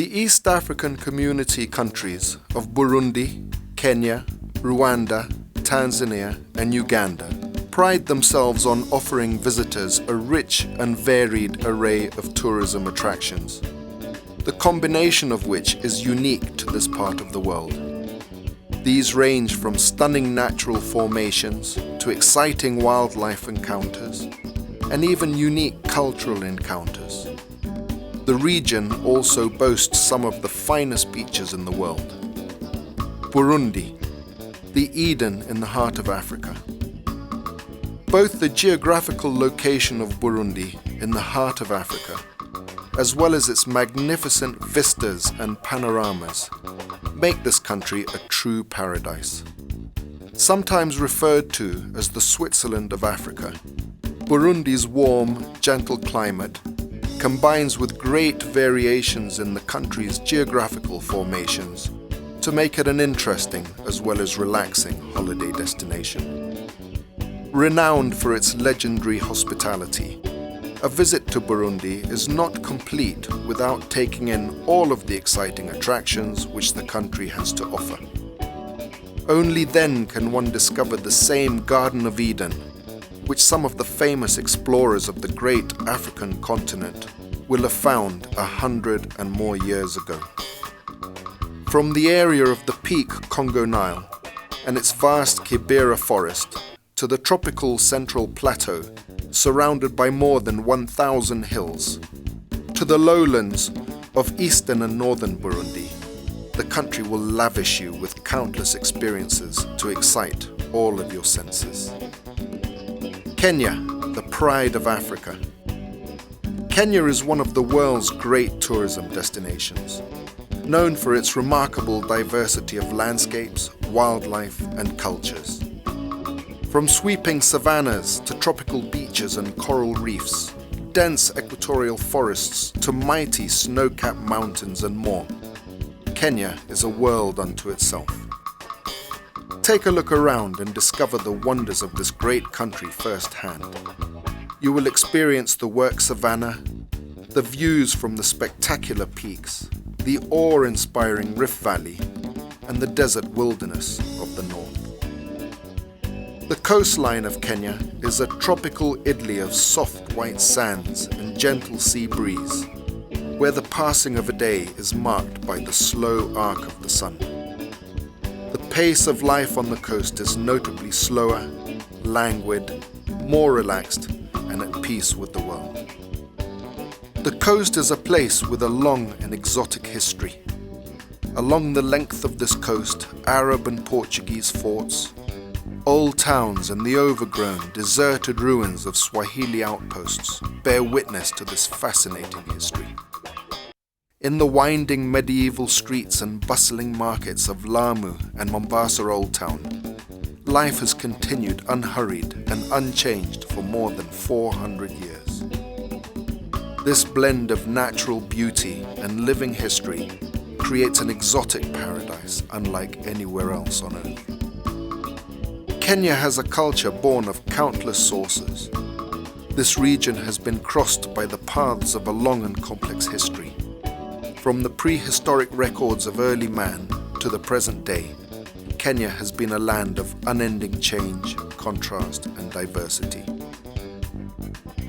The East African Community countries of Burundi, Kenya, Rwanda, Tanzania and Uganda pride themselves on offering visitors a rich and varied array of tourism attractions, the combination of which is unique to this part of the world. These range from stunning natural formations to exciting wildlife encounters and even unique cultural encounters. The region also boasts some of the finest beaches in the world. Burundi, the Eden in the heart of Africa. Both the geographical location of Burundi in the heart of Africa, as well as its magnificent vistas and panoramas, make this country a true paradise. Sometimes referred to as the Switzerland of Africa, Burundi's warm, gentle climate combines with great variations in the country's geographical formations to make it an interesting as well as relaxing holiday destination. Renowned for its legendary hospitality, a visit to Burundi is not complete without taking in all of the exciting attractions which the country has to offer. Only then can one discover the same Garden of Eden which some of the famous explorers of the great African continent will have found 100 and more years ago. From the area of the peak Congo-Nile and its vast Kibera forest to the tropical central plateau surrounded by more than 1,000 hills, to the lowlands of eastern and northern Burundi, the country will lavish you with countless experiences to excite all of your senses. Kenya, the pride of Africa. Kenya is one of the world's great tourism destinations, known for its remarkable diversity of landscapes, wildlife and cultures. From sweeping savannas to tropical beaches and coral reefs, dense equatorial forests to mighty snow-capped mountains and more, Kenya is a world unto itself. Take a look around and discover the wonders of this great country firsthand. You will experience the work savanna, the views from the spectacular peaks, the awe-inspiring Rift Valley, and the desert wilderness of the north. The coastline of Kenya is a tropical idyll of soft white sands and gentle sea breeze, where the passing of a day is marked by the slow arc of the sun. The pace of life on the coast is notably slower, languid, more relaxed, and at peace with the world. The coast is a place with a long and exotic history. Along the length of this coast, Arab and Portuguese forts, old towns and the overgrown, deserted ruins of Swahili outposts bear witness to this fascinating history. In the winding medieval streets and bustling markets of Lamu and Mombasa Old Town, life has continued unhurried and unchanged for more than 400 years. This blend of natural beauty and living history creates an exotic paradise unlike anywhere else on earth. Kenya has a culture born of countless sources. This region has been crossed by the paths of a long and complex history. From the prehistoric records of early man to the present day, Kenya has been a land of unending change, contrast and diversity.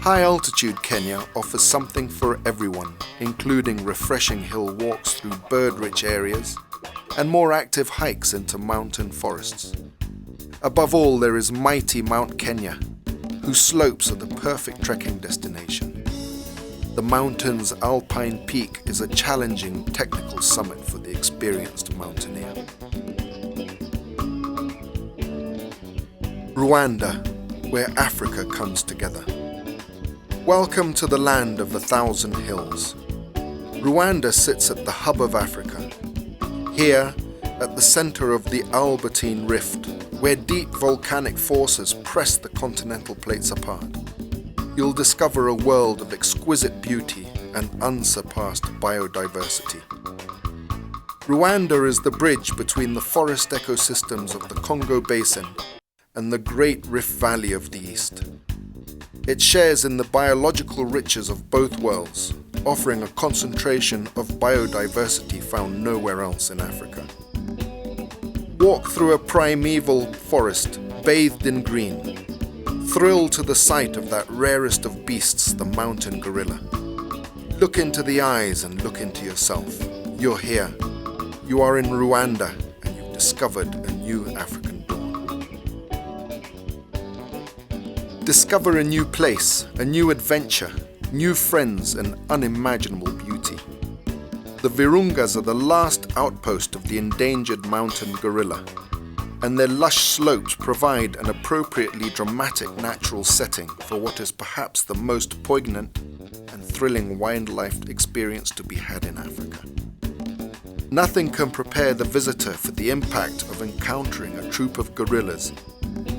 High-altitude Kenya offers something for everyone, including refreshing hill walks through bird-rich areas and more active hikes into mountain forests. Above all, there is mighty Mount Kenya, whose slopes are the perfect trekking destination. The mountain's alpine peak is a challenging technical summit for the experienced mountaineer. Rwanda, where Africa comes together. Welcome to the land of 1,000 hills. Rwanda sits at the hub of Africa. Here, at the center of the Albertine Rift, where deep volcanic forces press the continental plates apart, you'll discover a world of exquisite beauty and unsurpassed biodiversity. Rwanda is the bridge between the forest ecosystems of the Congo Basin and the great Rift Valley of the East. It shares in the biological riches of both worlds, offering a concentration of biodiversity found nowhere else in Africa. Walk through a primeval forest bathed in green. Thrill to the sight of that rarest of beasts, the mountain gorilla. Look into the eyes and look into yourself. You're here. You are in Rwanda, and you've discovered a new African dawn. Discover a new place, a new adventure, new friends and unimaginable beauty. The Virungas are the last outpost of the endangered mountain gorilla, and their lush slopes provide an appropriately dramatic natural setting for what is perhaps the most poignant and thrilling wildlife experience to be had in Africa. Nothing can prepare the visitor for the impact of encountering a troop of gorillas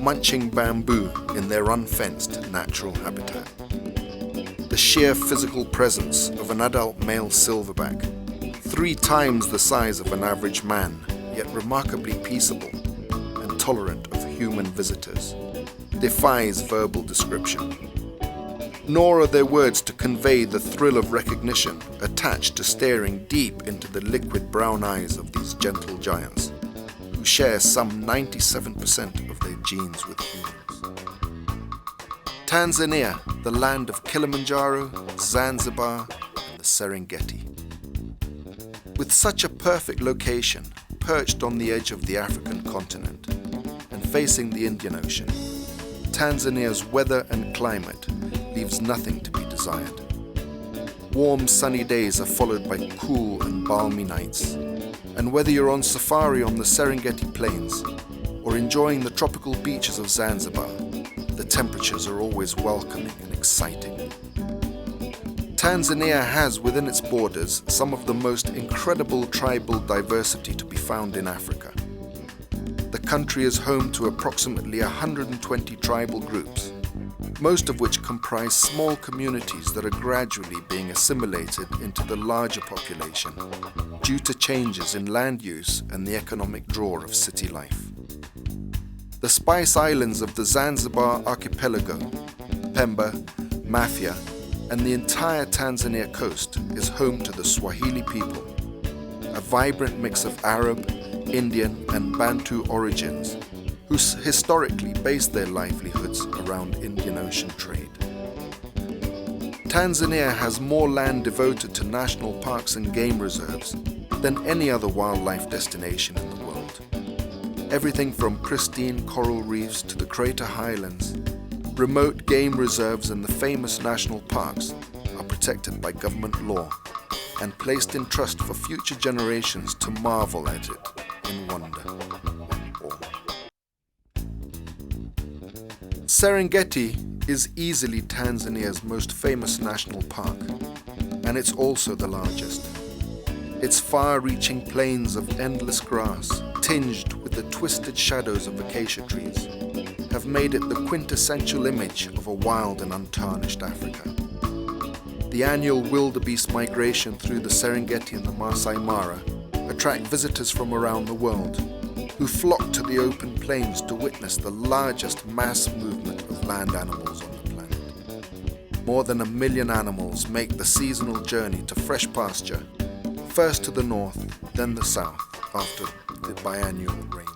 munching bamboo in their unfenced natural habitat. The sheer physical presence of an adult male silverback, 3 times the size of an average man, yet remarkably peaceable and tolerant of human visitors, defies verbal description. Nor are there words to convey the thrill of recognition attached to staring deep into the liquid brown eyes of these gentle giants, who share some 97% of their genes with humans. Tanzania, the land of Kilimanjaro, Zanzibar, and the Serengeti. With such a perfect location, perched on the edge of the African continent and facing the Indian Ocean, Tanzania's weather and climate leaves nothing to be desired. Warm sunny days are followed by cool and balmy nights, and whether you're on safari on the Serengeti Plains or enjoying the tropical beaches of Zanzibar, the temperatures are always welcoming and exciting. Tanzania has within its borders some of the most incredible tribal diversity to be found in Africa. The country is home to approximately 120 tribal groups, most of which comprise small communities that are gradually being assimilated into the larger population due to changes in land use and the economic draw of city life. The Spice Islands of the Zanzibar archipelago, Pemba, Mafia, and the entire Tanzania coast is home to the Swahili people, a vibrant mix of Arab, Indian, and Bantu origins, who historically based their livelihoods around Indian Ocean trade. Tanzania has more land devoted to national parks and game reserves than any other wildlife destination in the world. Everything from pristine coral reefs to the crater highlands, remote game reserves and the famous national parks are protected by government law and placed in trust for future generations to marvel at it in wonder and awe. Serengeti is easily Tanzania's most famous national park, and it's also the largest. Its far-reaching plains of endless grass, tinged with the twisted shadows of acacia trees, have made it the quintessential image of a wild and untarnished Africa. The annual wildebeest migration through the Serengeti and the Masai Mara attract visitors from around the world, who flock to the open plains to witness the largest mass movement of land animals on the planet. More than 1 million animals make the seasonal journey to fresh pasture, first to the north, then the south, after the biannual rains.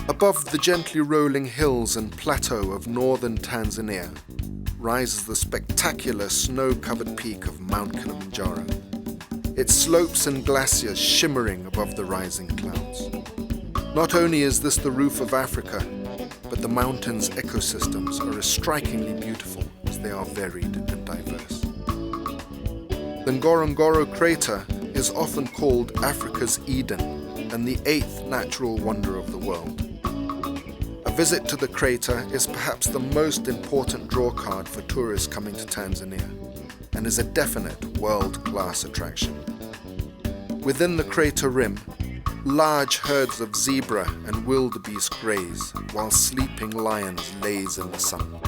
Above the gently rolling hills and plateau of northern Tanzania rises the spectacular snow-covered peak of Mount Kilimanjaro, its slopes and glaciers shimmering above the rising clouds. Not only is this the roof of Africa, but the mountain's ecosystems are as strikingly beautiful as they are varied and diverse. The Ngorongoro crater is often called Africa's Eden and the 8th natural wonder of the world. A visit to the crater is perhaps the most important drawcard for tourists coming to Tanzania and is a definite world-class attraction. Within the crater rim, large herds of zebra and wildebeest graze while sleeping lions laze in the sun.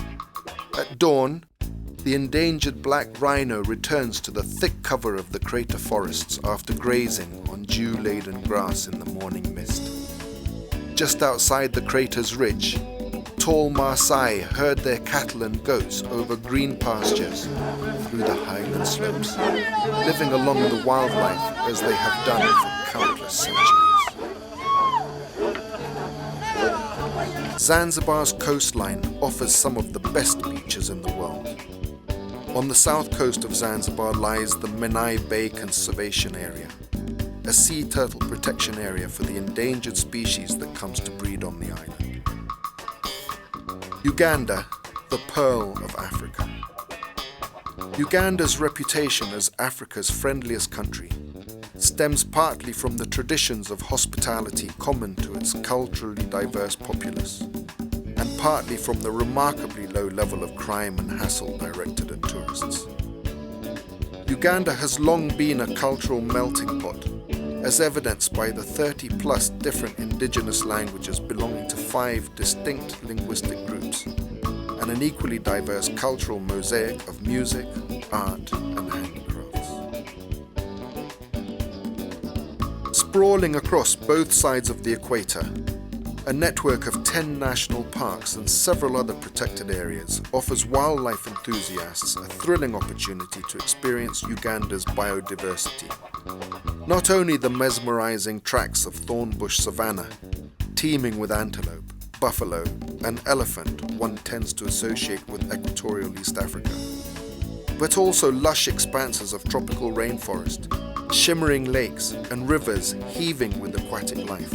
At dawn, the endangered black rhino returns to the thick cover of the crater forests after grazing on dew-laden grass in the morning mist. Just outside the crater's ridge, tall Maasai herd their cattle and goats over green pastures through the highland slopes, living along the wildlife as they have done for countless centuries. Zanzibar's coastline offers some of the best beaches in the world. On the south coast of Zanzibar lies the Menai Bay Conservation Area, a sea turtle protection area for the endangered species that comes to breed on the island. Uganda, the pearl of Africa. Uganda's reputation as Africa's friendliest country stems partly from the traditions of hospitality common to its culturally diverse populace, and partly from the remarkably low level of crime and hassle directed at tourists. Uganda has long been a cultural melting pot, as evidenced by the 30+ different indigenous languages belonging to 5 distinct linguistic groups, and an equally diverse cultural mosaic of music, art, and handicrafts. Sprawling across both sides of the equator, a network of 10 national parks and several other protected areas offers wildlife enthusiasts a thrilling opportunity to experience Uganda's biodiversity. Not only the mesmerizing tracts of thornbush savanna, teeming with antelope, buffalo, and elephant one tends to associate with equatorial East Africa, but also lush expanses of tropical rainforest, shimmering lakes and rivers heaving with aquatic life,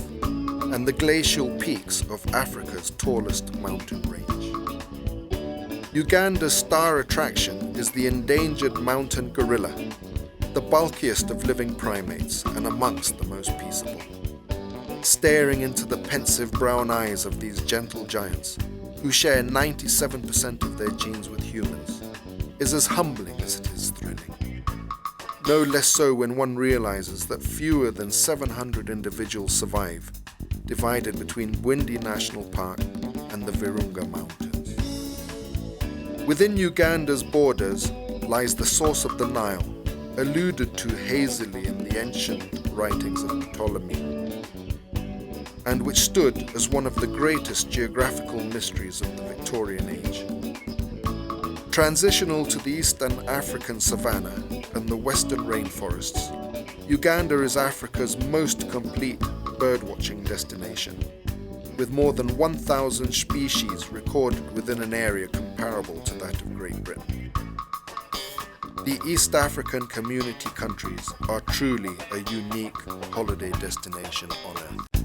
and the glacial peaks of Africa's tallest mountain range. Uganda's star attraction is the endangered mountain gorilla, the bulkiest of living primates and amongst the most peaceable. Staring into the pensive brown eyes of these gentle giants, who share 97% of their genes with humans, is as humbling as it is thrilling. No less so when one realizes that fewer than 700 individuals survive, divided between Windy National Park and the Virunga Mountains. Within Uganda's borders lies the source of the Nile, alluded to hazily in the ancient writings of Ptolemy, and which stood as one of the greatest geographical mysteries of the Victorian Age. Transitional to the eastern African savanna and the western rainforests, Uganda is Africa's most complete birdwatching destination, with more than 1,000 species recorded within an area comparable to that of Great Britain. The East African community countries are truly a unique holiday destination on Earth.